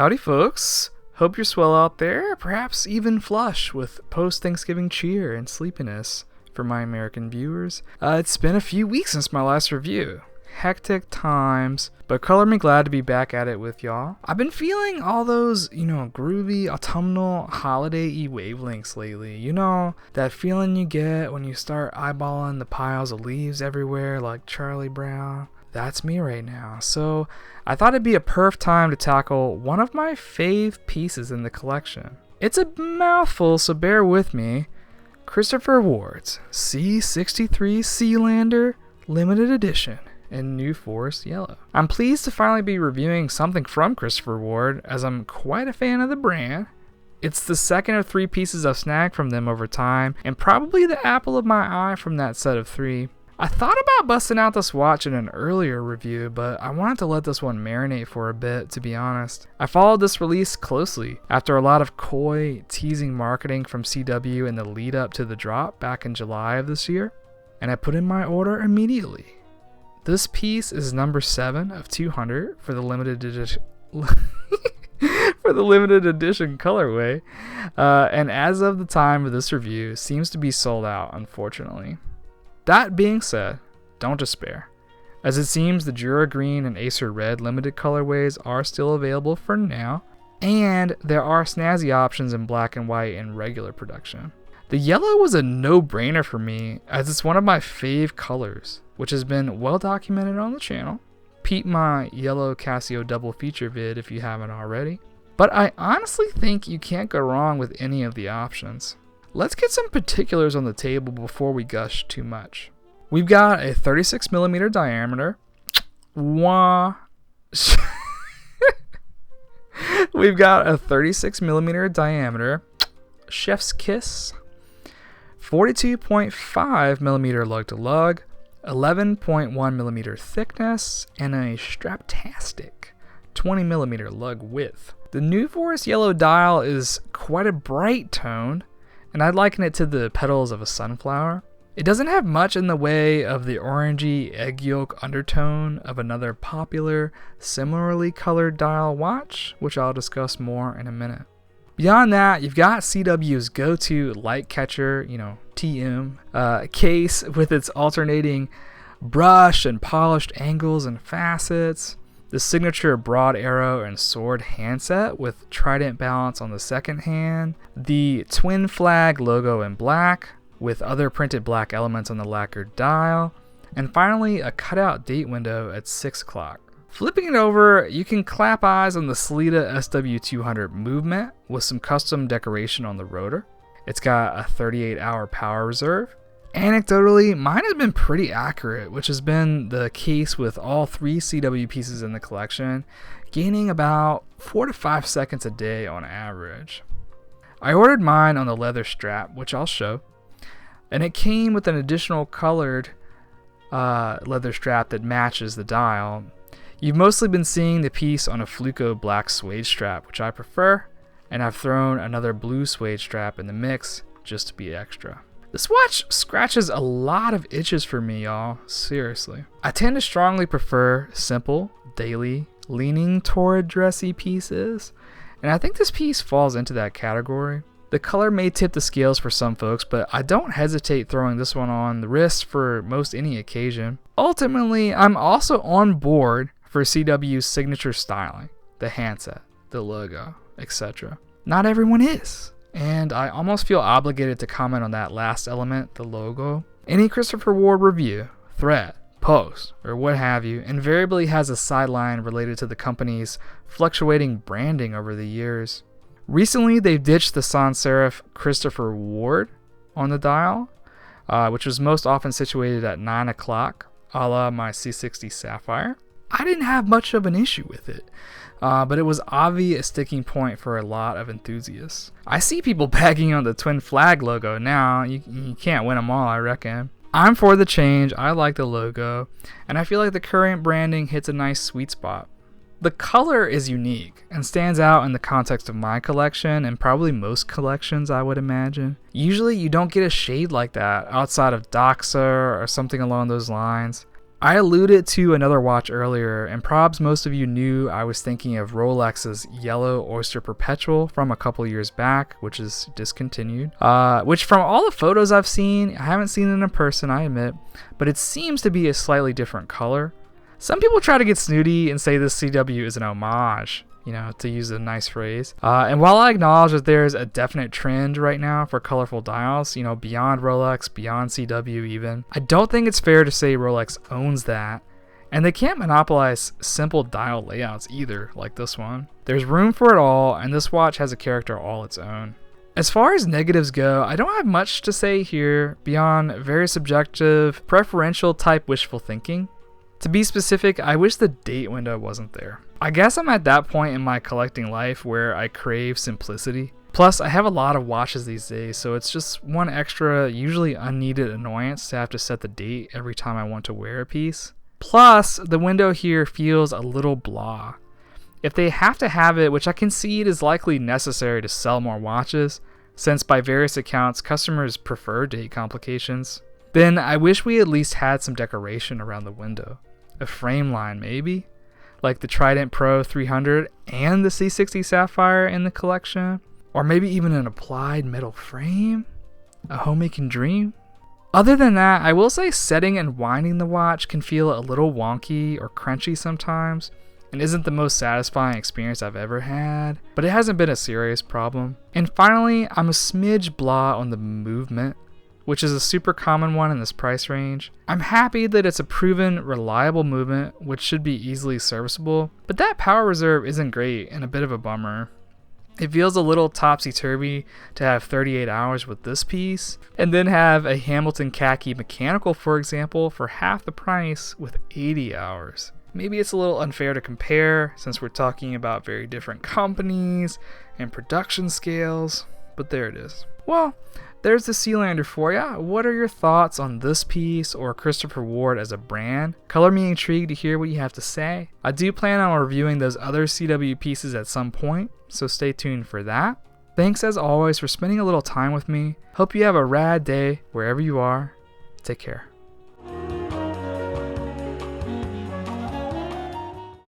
Howdy folks, hope you're swell out there, perhaps even flush with post-Thanksgiving cheer and sleepiness for my American viewers. It's been a few weeks since my last review. Hectic times, but color me glad to be back at it with y'all. I've been feeling all those, groovy, autumnal, holiday-y wavelengths lately. You know, that feeling you get when you start eyeballing the piles of leaves everywhere like Charlie Brown. That's me right now. So I thought it'd be a perfect time to tackle one of my fave pieces in the collection. It's a mouthful, so bear with me. Christopher Ward's C63 Sealander Limited Edition in New Forest Yellow. I'm pleased to finally be reviewing something from Christopher Ward, as I'm quite a fan of the brand. It's the second of 3 pieces I've snagged from them over time, and probably the apple of my eye from that set of 3. I thought about busting out this watch in an earlier review, but I wanted to let this one marinate for a bit, to be honest. I followed this release closely after a lot of coy, teasing marketing from CW in the lead up to the drop back in July of this year, and I put in my order immediately. This piece is number 7 of 200 for the limited edition colorway, and as of the time of this review, seems to be sold out, unfortunately. That being said, don't despair, as it seems the Jura Green and Acer Red limited colorways are still available for now, and there are snazzy options in black and white in regular production. The yellow was a no-brainer for me, as it's one of my fave colors, which has been well documented on the channel. Peep my yellow Casio double feature vid if you haven't already. But I honestly think you can't go wrong with any of the options. Let's get some particulars on the table before we gush too much. We've got a 36mm diameter. We've got a 36mm diameter. Chef's kiss. 42.5mm lug to lug. 11.1mm thickness. And a straptastic 20mm lug width. The New Forest Yellow dial is quite a bright tone, and I'd liken it to the petals of a sunflower. It doesn't have much in the way of the orangey egg yolk undertone of another popular, similarly colored dial watch, which I'll discuss more in a minute. Beyond that, you've got CW's go-to light catcher, TM, case with its alternating brush and polished angles and facets. The signature broad arrow and sword handset with trident balance on the second hand. The twin flag logo in black with other printed black elements on the lacquered dial. And finally, a cutout date window at 6 o'clock. Flipping it over, you can clap eyes on the Sellita SW200 movement with some custom decoration on the rotor. It's got a 38-hour power reserve. Anecdotally, mine has been pretty accurate, which has been the case with all 3 CW pieces in the collection, gaining about 4 to 5 seconds a day on average. I ordered mine on the leather strap, which I'll show, and it came with an additional colored leather strap that matches the dial. You've mostly been seeing the piece on a Fluco black suede strap, which I prefer, and I've thrown another blue suede strap in the mix just to be extra. This watch scratches a lot of itches for me, y'all. Seriously. I tend to strongly prefer simple, daily, leaning toward dressy pieces, and I think this piece falls into that category. The color may tip the scales for some folks, but I don't hesitate throwing this one on the wrist for most any occasion. Ultimately, I'm also on board for CW's signature styling, the handset, the logo, etc. Not everyone is, and I almost feel obligated to comment on that last element, the logo. Any Christopher Ward review, thread, post, or what have you invariably has a sideline related to the company's fluctuating branding over the years. Recently, they've ditched the sans serif Christopher Ward on the dial, which was most often situated at 9 o'clock, a la my C60 Sapphire. I didn't have much of an issue with it, but it was obviously a sticking point for a lot of enthusiasts. I see people bagging on the twin flag logo now. You can't win them all, I reckon. I'm for the change. I like the logo, and I feel like the current branding hits a nice sweet spot. The color is unique and stands out in the context of my collection and probably most collections, I would imagine. Usually you don't get a shade like that outside of Doxa or something along those lines. I alluded to another watch earlier, and probs most of you knew I was thinking of Rolex's Yellow Oyster Perpetual from a couple years back, which is discontinued. Which from all the photos I've seen, I haven't seen it in person, I admit, but it seems to be a slightly different color. Some people try to get snooty and say this CW is an homage, to use a nice phrase. And while I acknowledge that there's a definite trend right now for colorful dials, beyond Rolex, beyond CW even, I don't think it's fair to say Rolex owns that. And they can't monopolize simple dial layouts either, like this one. There's room for it all, and this watch has a character all its own. As far as negatives go, I don't have much to say here beyond very subjective, preferential type wishful thinking. To be specific, I wish the date window wasn't there. I guess I'm at that point in my collecting life where I crave simplicity. Plus, I have a lot of watches these days, so it's just one extra, usually unneeded annoyance to have to set the date every time I want to wear a piece. Plus, the window here feels a little blah. If they have to have it, which I concede is likely necessary to sell more watches, since by various accounts customers prefer date complications, then I wish we at least had some decoration around the window. A frame line maybe? Like the Trident Pro 300 and the C60 Sapphire in the collection? Or maybe even an applied metal frame? A homemaking dream? Other than that, I will say setting and winding the watch can feel a little wonky or crunchy sometimes, and isn't the most satisfying experience I've ever had, but it hasn't been a serious problem. And finally, I'm a smidge blah on the movement, which is a super common one in this price range. I'm happy that it's a proven, reliable movement, which should be easily serviceable, but that power reserve isn't great and a bit of a bummer. It feels a little topsy-turvy to have 38 hours with this piece, and then have a Hamilton Khaki mechanical, for example, for half the price with 80 hours. Maybe it's a little unfair to compare, since we're talking about very different companies and production scales, but there it is. Well, there's the Sealander for ya. What are your thoughts on this piece or Christopher Ward as a brand? Color me intrigued to hear what you have to say. I do plan on reviewing those other CW pieces at some point, so stay tuned for that. Thanks as always for spending a little time with me. Hope you have a rad day wherever you are. Take care.